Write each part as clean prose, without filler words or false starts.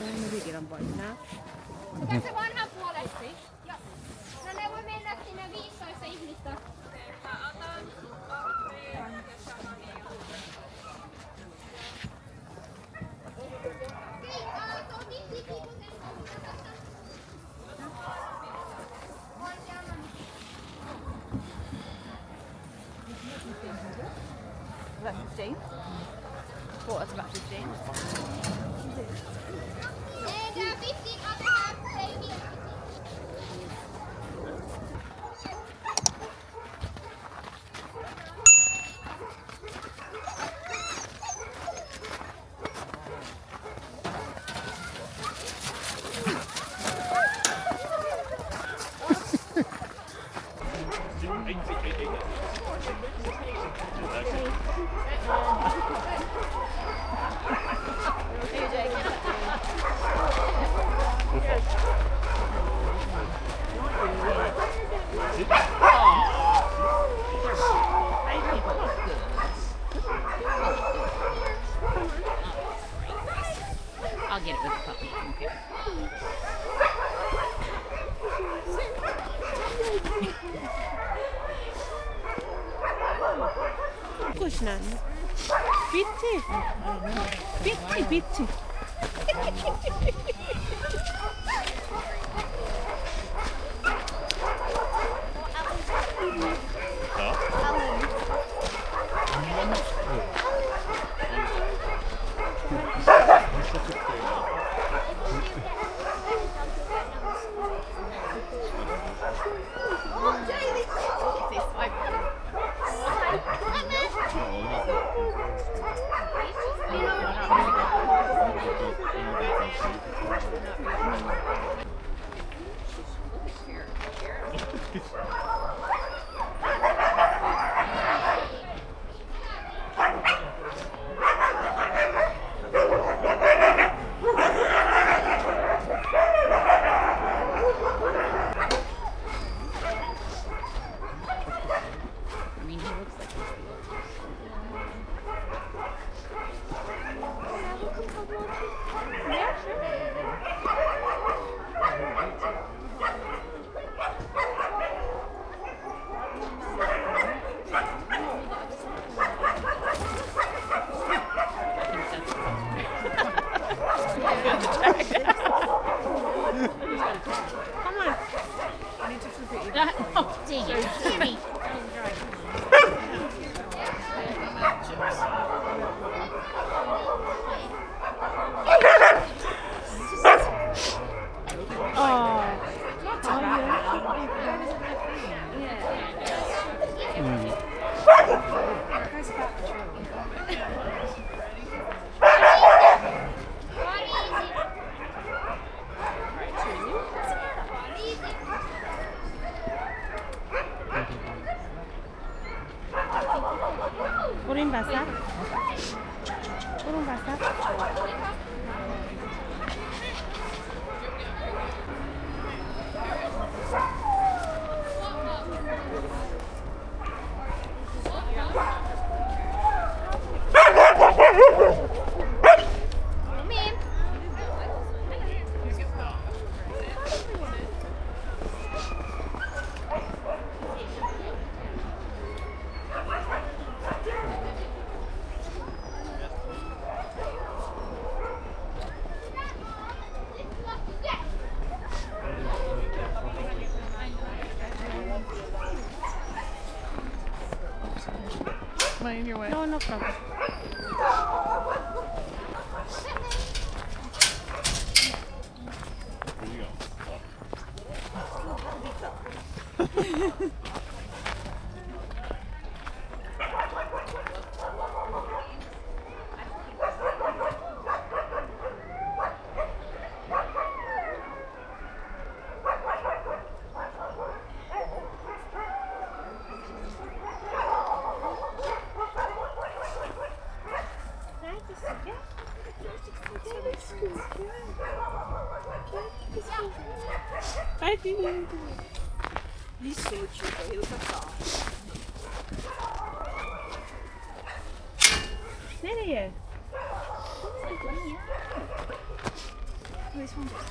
Nykytilan painaa. Kuka se vanha puolesti? No ne voi mennä sinne 15 ihmistä. About 15? Thought that's about 15. And 15 other half baby. I'll get it with the puppy. Okay. Kuinka näin? Pitti! Pitti, pitti! Oh, dang it. Jimmy. Purin basah. Purun basah. Am I in your way? No, no problem. Where you go? Vissuucciuko iltakaa. 4. this one just.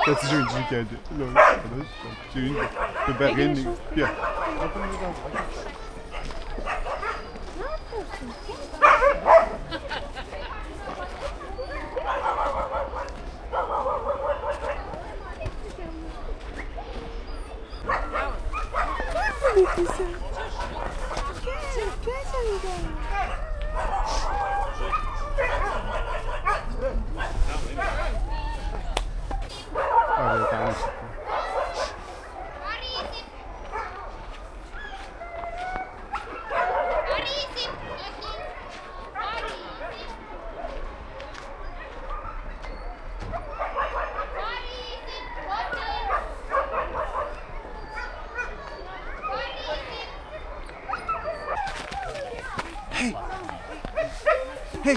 Das ist schön, die gelbe. Schön. Wir bergen. Ja. Hey.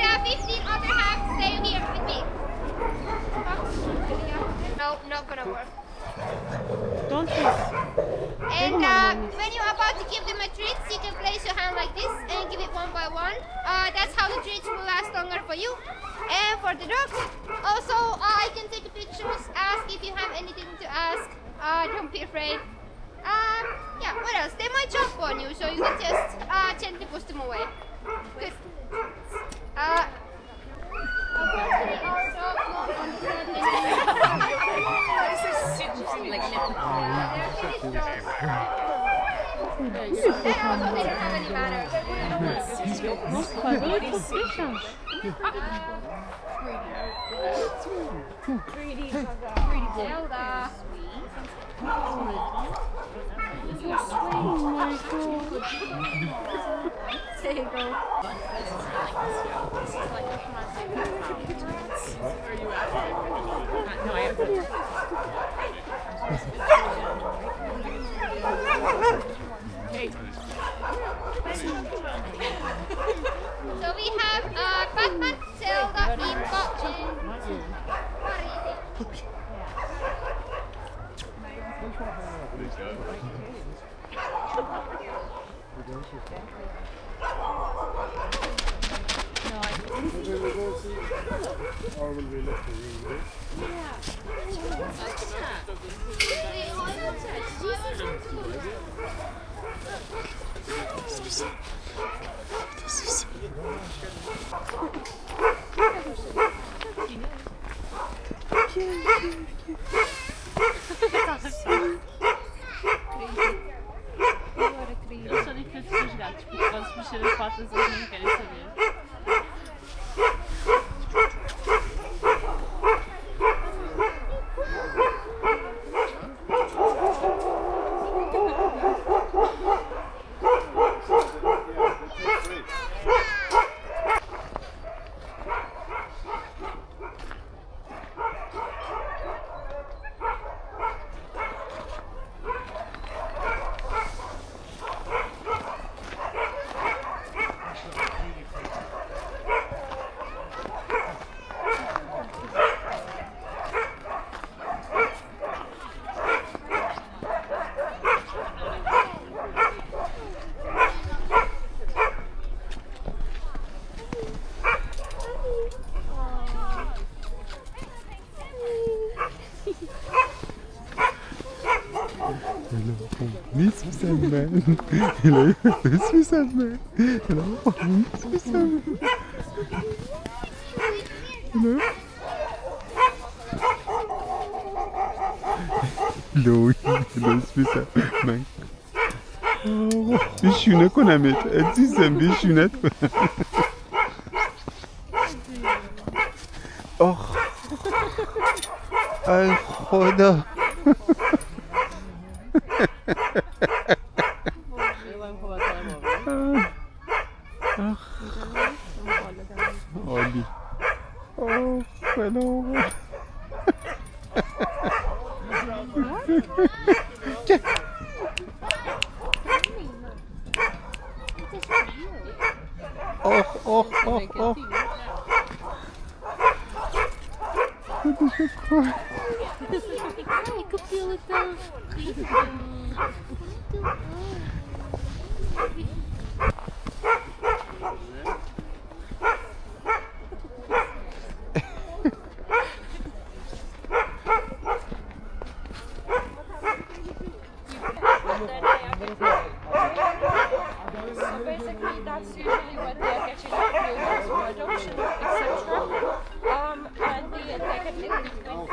And 15 other halves stay here with me. No, not gonna work. Don't twist. And when you're about to give them a treat, you can place your hand like this and give it one by one. That's how the treats will last longer for you. And for the dogs, also I can take pictures, ask if you have anything to ask. Don't be afraid. Yeah, what else? They might jump on you, so you can just gently push them away. Good. Unfortunately, our dogs won't understand and also they don't have any manners. Zelda. There you go. No, I have So we have Batman, Zelda, Impa, and Marisi. Eu só digo para os gatos, porque podes mexer as patas, eles não querem saber. Nichts für sein Mann. Hello, das für sein Mann. Hello, nichts für sein Mann. Hello. Hello, das für sein Mann. بیشونه کنمت عزیزم بیشونت کنم آخ ای خدا Icke! Åh, åh, åh, åh. Det är så skönt. So basically, that's usually what they're catching up newborns for adoption, etc. And they can live between.